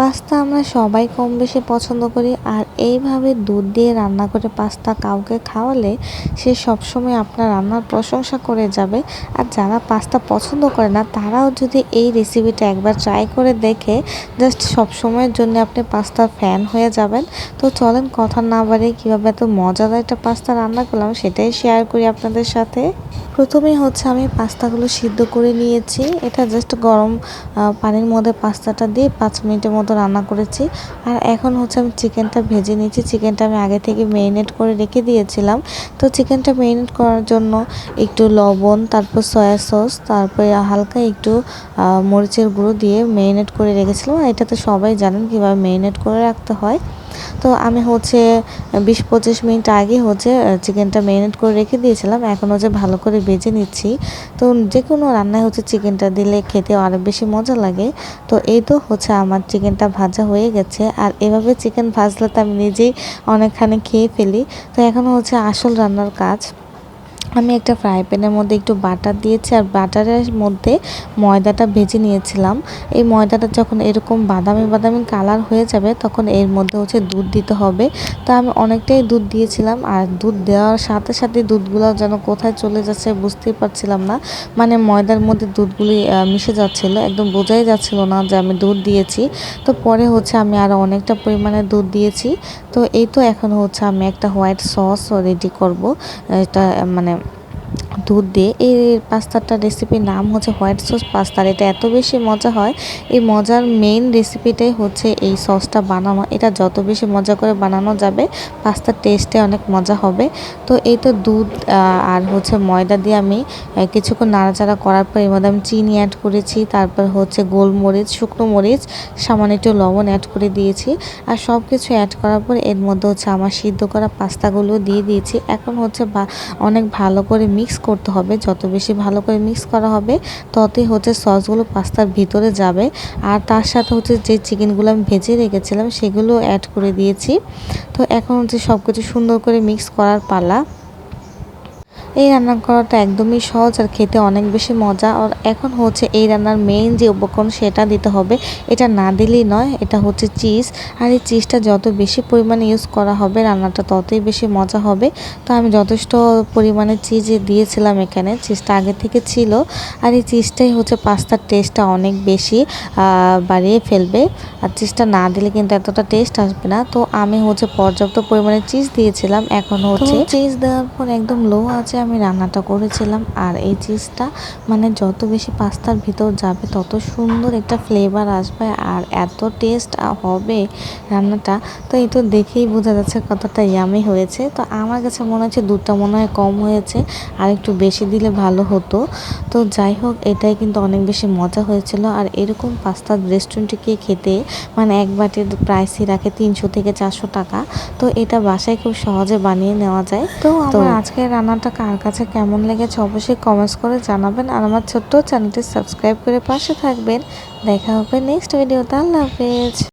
Pasta আমরা সবাই কম বেশি পছন্দ করি, আর এইভাবে দুধ দিয়ে রান্না করে পাস্তা কাউকে খাওয়ালে সে সবসময় আপনার রান্নার প্রশংসা করে যাবে। আর যারা পাস্তা পছন্দ করে না তারাও যদি এই রেসিপিটা একবার ট্রাই করে দেখে জাস্ট সবসময়ের জন্য আপনি পাস্তার ফ্যান হয়ে যাবেন। তো চলেন কথা না বাড়িয়ে কীভাবে এত মজাদার একটা পাস্তা রান্না করলাম সেটাই শেয়ার করি আপনাদের সাথে। প্রথমেই হচ্ছে আমি পাস্তাগুলো সিদ্ধ করে নিয়েছি। এটা জাস্ট গরম পানির মধ্যে পাস্তাটা দিয়ে 5 মিনিটের মতো রান্না করেছি। আর এখন হচ্ছে আমি চিকেনটা ভেজে নিয়েছি। চিকেনটা আমি আগে থেকে ম্যারিনেট করে রেখে দিয়েছিলাম। তো চিকেনটা ম্যারিনেট করার জন্য একটু লবণ, তারপর সয়া সস, তারপরে হালকা একটু মরিচের গুঁড়ো দিয়ে ম্যারিনেট করে রেখেছিলাম। আর এটা তো সবাই জানেন কীভাবে ম্যারিনেট করে রাখতে হয়। তো আমি হচ্ছে 20-25 মিনিট আগে হচ্ছে চিকেনটা ম্যারিনেট করে রেখে দিয়েছিলাম। এখন হচ্ছে ভালো করে ভেজে নিচ্ছি। তো যে কোনো রান্নায় হচ্ছে চিকেনটা দিলে খেতে আরও বেশি মজা লাগে। তো এই তো হচ্ছে আমার চিকেনটা ভাজা হয়ে গেছে। আর এভাবে চিকেন ভাজলে তো আমি নিজেই অনেকখানি খেয়ে ফেলি। তো এখন হচ্ছে আসল রান্নার কাজ। আমি একটা ফ্রাই প্যানের মধ্যে একটু বাটার দিয়েছি, আর বাটারের মধ্যে ময়দাটা ভেজে নিয়েছিলাম। এই ময়দাটা যখন এরকম বাদামি বাদামি কালার হয়ে যাবে তখন এর মধ্যে হচ্ছে দুধ দিতে হবে। তো আমি অনেকটাই দুধ দিয়েছিলাম, আর দুধ দেওয়ার সাথে সাথে দুধগুলো যেন কোথায় চলে যাচ্ছে বুঝতেই পারছিলাম না। মানে ময়দার মধ্যে দুধগুলি মিশে যাচ্ছিলো, একদম বোঝাই যাচ্ছিল না যে আমি দুধ দিয়েছি। তো পরে হচ্ছে আমি আরও অনেকটা পরিমাণে দুধ দিয়েছি। তো এই তো এখন হচ্ছে আমি একটা হোয়াইট সস রেডি করব। এটা মানে দুধ দিয়ে এই পাস্তাটার রেসিপির নাম হচ্ছে হোয়াইট সস পাস্তা। এটা এত বেশি মজা হয়। এই মজার মেইন রেসিপিটাই হচ্ছে এই সসটা বানানো। এটা যত বেশি মজা করে বানানো যাবে পাস্তার টেস্টে অনেক মজা হবে। তো এই তো দুধ আর হচ্ছে ময়দা দিয়ে আমি কিছুক্ষণ নাড়াচাড়া করার পর এর মধ্যে আমি চিনি অ্যাড করেছি, তারপর হচ্ছে গোলমরিচ, শুকনো মরিচ, সামান্য একটু লবণ অ্যাড করে দিয়েছি। আর সব কিছু অ্যাড করার পর এর মধ্যে হচ্ছে আমার সিদ্ধ করা পাস্তাগুলো দিয়ে দিয়েছি। এখন হচ্ছে অনেক ভালো করে মিক্স করতে হবে। যত বেশি ভালো করে মিক্স করা হবে ততই হচ্ছে সসগুলো পাস্তার ভিতরে যাবে। আর তার সাথে হচ্ছে যে চিকেনগুলো আমি ভেজে রেখেছিলাম সেগুলো অ্যাড করে দিয়েছি। তো এখন হচ্ছে সব কিছু সুন্দর করে মিক্স করার পালা। এই রান্না করাটা একদমই সহজ আর খেতে অনেক বেশি মজা। আর এখন হচ্ছে এই রান্নার মেইন যে উপকরণ সেটা দিতে হবে। এটা না দিলেই নয়, এটা হচ্ছে চিজ। আর এই চিজটা যত বেশি পরিমাণে ইউজ করা হবে রান্নাটা ততই বেশি মজা হবে। তো আমি যথেষ্ট পরিমাণে চিজ দিয়েছিলাম এখানে, চিজটা আগে থেকে ছিল। আর এই চিজটাই হচ্ছে পাস্তার টেস্টটা অনেক বেশি বাড়িয়ে ফেলবে। আর চিজটা না দিলে কিন্তু এতটা টেস্ট আসবে না। তো আমি হচ্ছে পর্যাপ্ত পরিমাণে চিজ দিয়েছিলাম। এখন হচ্ছে চিজ দেওয়ার পর একদম লো আছে আমি রান্নাটা করেছিলাম। আর এই চিজটা মানে যত বেশি পাস্তার ভিতর যাবে তত সুন্দর একটা ফ্লেভার আসবে আর এত টেস্ট হবে রান্নাটা। তো এই তো দেখেই বোঝা যাচ্ছে কতটা ইয়ামি হয়েছে। তো আমার কাছে মনে হচ্ছে দুধটা মনে হয় কম হয়েছে, আর একটু বেশি দিলে ভালো হতো। তো যাই হোক, এটাই কিন্তু অনেক বেশি মজা হয়েছিল। আর এরকম পাস্তা রেস্টুরেন্টে গিয়ে খেতে মানে এক বাটির প্রাইসই রাখে 300 থেকে 400 টাকা। তো এটা বাসায় খুব সহজে বানিয়ে নেওয়া যায়। তো আমার আজকের রান্নাটা কার কাছে কেমন লেগেছে অবশ্যই কমেন্টস করে জানাবেন। আর আমার ছোট্ট চ্যানেলটি সাবস্ক্রাইব করে পাশে থাকবেন। দেখা হবে নেক্সট ভিডিওতে। আল্লাহ হাফেজ।